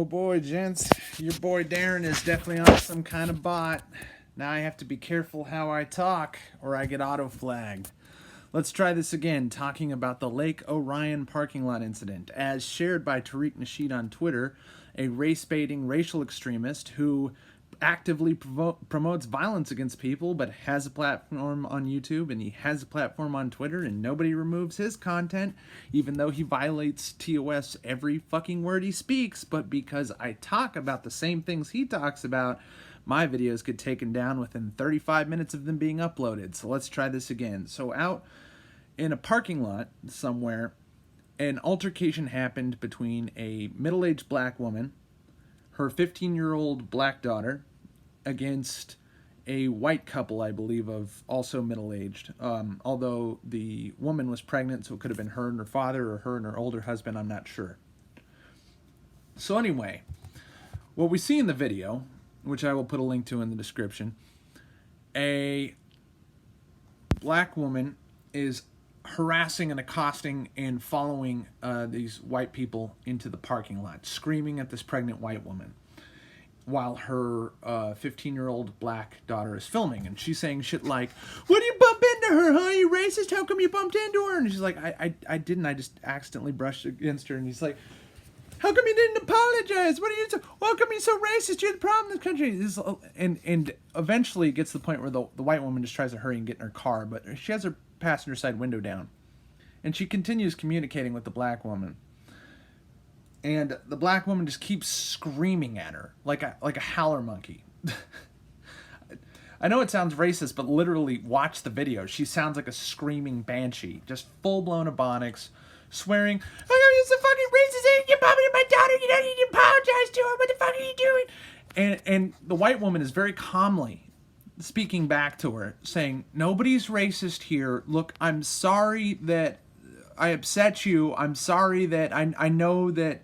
Oh boy, gents, your boy Darren is definitely on some kind of bot. Now I have to be careful how I talk or I get auto-flagged. Let's try this again, talking about the Lake Orion parking lot incident. As shared by Tariq Nasheed on Twitter, a race-baiting racial extremist who actively promotes violence against people but has a platform on YouTube and he has a platform on Twitter and nobody removes his content even though he violates TOS every fucking word he speaks. But because I talk about the same things he talks about, my videos get taken down within 35 minutes of them being uploaded. So let's try this again. So out in a parking lot somewhere, an altercation happened between a middle-aged black woman, her 15-year-old black daughter, against a white couple, I believe, of also middle-aged. Although the woman was pregnant, so it could have been her and her father or her and her older husband, I'm not sure. So anyway, what we see in the video, which I will put a link to in the description, a black woman is harassing and accosting and following these white people into the parking lot, screaming at this pregnant white woman while her 15-year-old black daughter is filming. And she's saying shit like, "What do you bump into her, huh? You racist? How come you bumped into her?" And she's like, I didn't. I just accidentally brushed against her. And he's like, "How come you didn't apologize? What are you so, how come you're so racist? You're the problem in this country." And eventually it gets to the point where the white woman just tries to hurry and get in her car, but she has her passenger side window down. And she continues communicating with the black woman. And the black woman just keeps screaming at her like a howler monkey. I know it sounds racist, but literally watch the video. She sounds like a screaming banshee, just full-blown ebonics, swearing, "How come you're so fucking racist? You're bumping into my daughter. You don't need to apologize to her. What the fuck are you doing?" And the white woman is very calmly speaking back to her, saying, "Nobody's racist here. Look, I'm sorry that I upset you. I'm sorry that I know that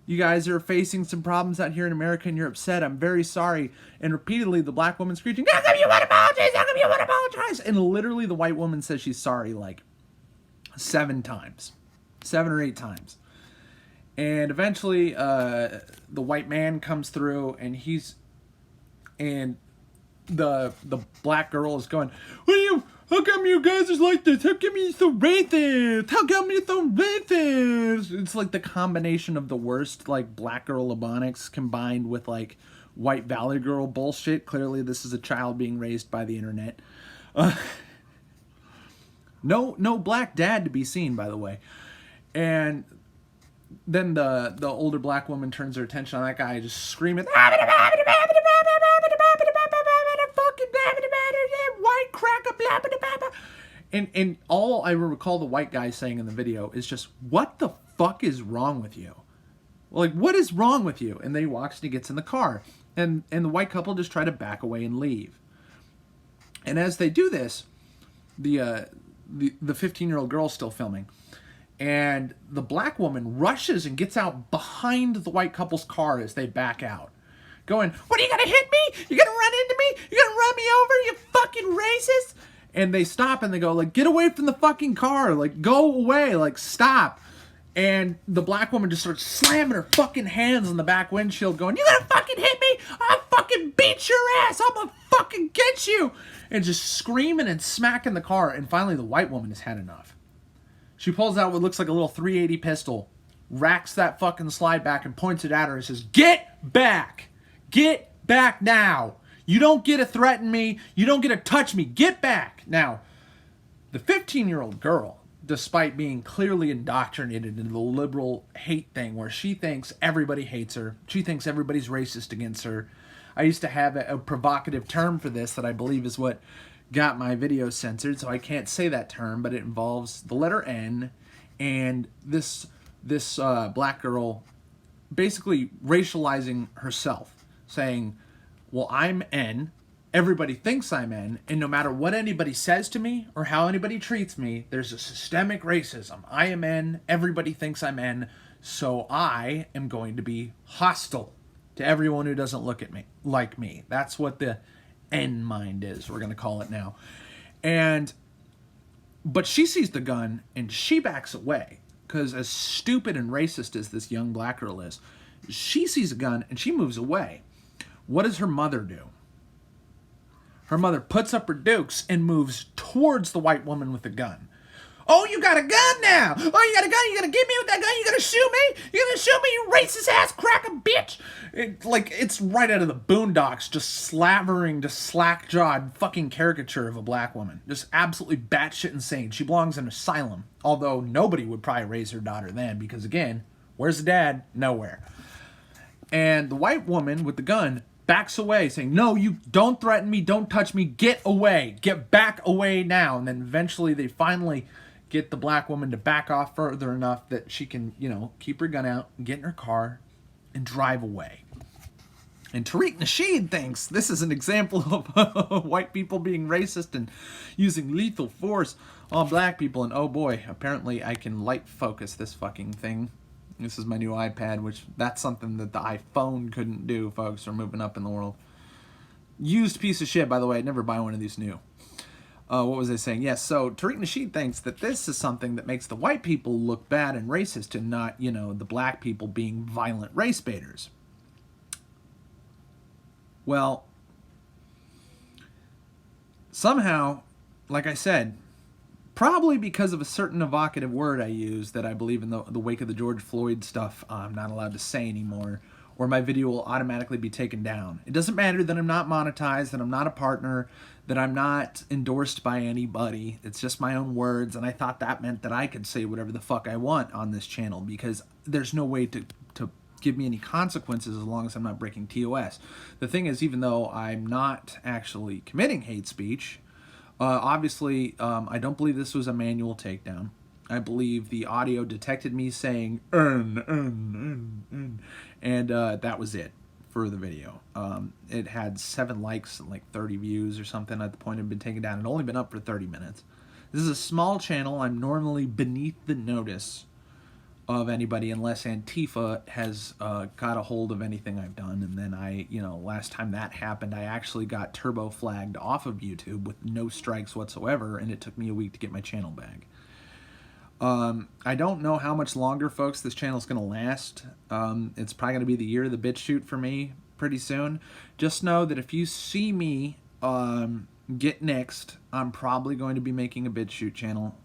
you guys are facing some problems out here in America and you're upset. I'm very sorry." And repeatedly the black woman screeching, "How come you want to apologize? How come you want to apologize?" And literally the white woman says she's sorry like 7 or 8 times. And eventually the white man comes through and the black girl is going, "How come you guys are like this? How come you're so racist? How come you're so racist?" It's like the combination of the worst, like, black girl ebonics combined with, like, white valley girl bullshit. Clearly this is a child being raised by the internet. No black dad to be seen, by the way. And then the older black woman turns her attention on that guy, just screaming, "White cracker, blah, blah, blah, blah." And all I recall the white guy saying in the video is just, "What the fuck is wrong with you? Like, what is wrong with you?" And then he walks and he gets in the car. And the white couple just try to back away and leave. And as they do this, the 15-year-old girl's still filming. And the black woman rushes and gets out behind the white couple's car as they back out, going, "What, are you gonna hit me? You gonna run into me? You gonna run me over, you fucking racist?" And they stop and they go, like, "Get away from the fucking car, like, go away, like, stop." And the black woman just starts slamming her fucking hands on the back windshield, going, "You gonna fucking hit me? I'll fucking beat your ass. I'm gonna fucking get you." And just screaming and smacking the car. And finally the white woman has had enough. She pulls out what looks like a little .380 pistol, racks that fucking slide back and points it at her and says, "Get back. Get back now. You don't get to threaten me. You don't get to touch me. Get back." Now, the 15-year-old girl, despite being clearly indoctrinated into the liberal hate thing where she thinks everybody hates her, she thinks everybody's racist against her. I used to have a provocative term for this that I believe is what got my video censored, so I can't say that term, but it involves the letter N and this black girl basically racializing herself, saying, "Well, I'm N, everybody thinks I'm N, and no matter what anybody says to me or how anybody treats me, there's a systemic racism. I am N, everybody thinks I'm N, so I am going to be hostile to everyone who doesn't look at me like me." That's what the N mind is, we're going to call it now. But she sees the gun and she backs away because as stupid and racist as this young black girl is, She sees a gun and she moves away. What does her mother do? Her mother puts up her dukes and moves towards the white woman with the gun. Oh, you got a gun now! Oh, you got a gun? You gonna get me with that gun? You gonna shoot me? You gonna shoot me, you racist ass cracker bitch? It's right out of the Boondocks, just slavering, just slack-jawed fucking caricature of a black woman. Just absolutely batshit insane. She belongs in an asylum. Although nobody would probably raise her daughter then, because again, where's the dad? Nowhere. And the white woman with the gun backs away, saying, no, you don't threaten me, don't touch me, get away, get back away now. And then eventually they finally get the black woman to back off further enough that she can, keep her gun out, get in her car, and drive away. And Tariq Nasheed thinks this is an example of white people being racist and using lethal force on black people. And oh boy, apparently I can light focus this fucking thing. This is my new iPad, which that's something that the iPhone couldn't do, folks. We're moving up in the world. Used piece of shit, by the way. I'd never buy one of these new. What was I saying? Yes, so Tariq Nasheed thinks that this is something that makes the white people look bad and racist and not, the black people being violent race baiters. Well, somehow, like I said, probably because of a certain evocative word I use that I believe in the wake of the George Floyd stuff I'm not allowed to say anymore, or my video will automatically be taken down. It doesn't matter that I'm not monetized, that I'm not a partner, that I'm not endorsed by anybody. It's just my own words, and I thought that meant that I could say whatever the fuck I want on this channel, because there's no way to give me any consequences as long as I'm not breaking TOS. The thing is, even though I'm not actually committing hate speech, obviously, I don't believe this was a manual takedown. I believe the audio detected me saying, and that was it for the video. It had 7 likes and like 30 views or something at the point it had been taken down. It had only been up for 30 minutes. This is a small channel. I'm normally beneath the notice of anybody unless Antifa has got a hold of anything I've done. And then last time that happened, I actually got turbo flagged off of YouTube with no strikes whatsoever, and it took me a week to get my channel back. I don't know how much longer, folks, this channel's going to last. It's probably going to be the year of the bitch shoot for me pretty soon. Just know that if you see me get next, I'm probably going to be making a bitch shoot channel.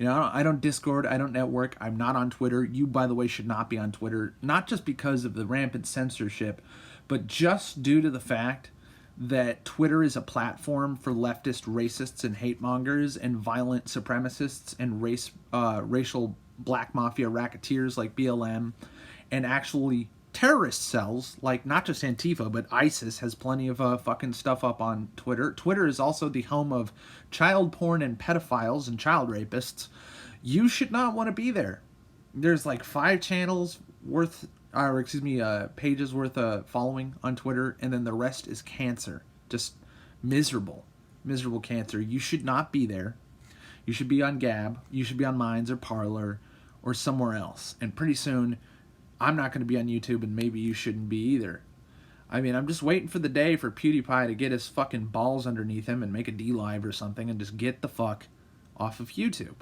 I don't Discord, I don't network, I'm not on Twitter. You, by the way, should not be on Twitter, not just because of the rampant censorship, but just due to the fact that Twitter is a platform for leftist racists and hate mongers and violent supremacists and racial black mafia racketeers like BLM, and actually terrorist cells like not just Antifa but ISIS has plenty of fucking stuff up on Twitter. Twitter is also the home of child porn and pedophiles and child rapists. You should not want to be there. There's like 5 channels worth, pages worth following on Twitter, and then the rest is cancer. Just miserable cancer. You should not be there. You should be on Gab. You should be on Minds or Parler or somewhere else. And pretty soon, I'm not going to be on YouTube, and maybe you shouldn't be either. I mean, I'm just waiting for the day for PewDiePie to get his fucking balls underneath him and make a D-Live or something and just get the fuck off of YouTube.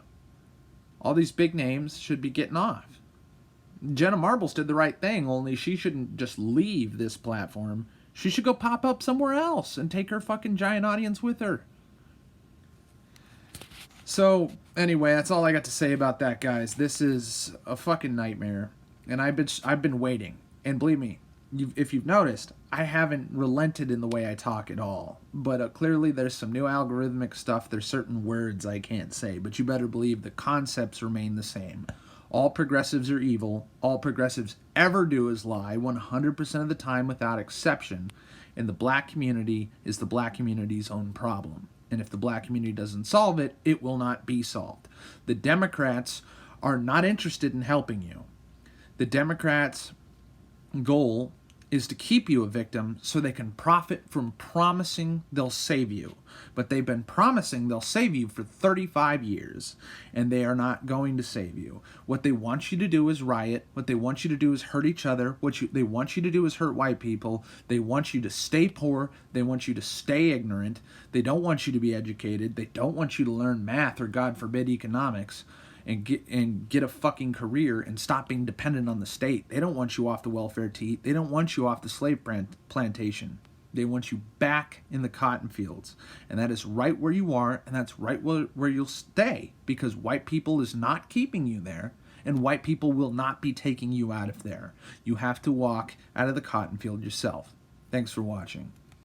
All these big names should be getting off. Jenna Marbles did the right thing, only she shouldn't just leave this platform. She should go pop up somewhere else and take her fucking giant audience with her. So, anyway, that's all I got to say about that, guys. This is a fucking nightmare. And I've been waiting. And believe me, if you've noticed, I haven't relented in the way I talk at all. But clearly there's some new algorithmic stuff. There's certain words I can't say. But you better believe the concepts remain the same. All progressives are evil. All progressives ever do is lie 100% of the time without exception. And the black community is the black community's own problem. And if the black community doesn't solve it, it will not be solved. The Democrats are not interested in helping you. The Democrats' goal is to keep you a victim so they can profit from promising they'll save you. But they've been promising they'll save you for 35 years, and they are not going to save you. What they want you to do is riot. What they want you to do is hurt each other. They want you to do is hurt white people. They want you to stay poor. They want you to stay ignorant. They don't want you to be educated. They don't want you to learn math or, God forbid, economics. and get a fucking career and stop being dependent on the state. They don't want you off the welfare tea. They don't want you off the slave plantation. They want you back in the cotton fields. And that is right where you are, and that's right where you'll stay, because white people is not keeping you there, and white people will not be taking you out of there. You have to walk out of the cotton field yourself. Thanks for watching.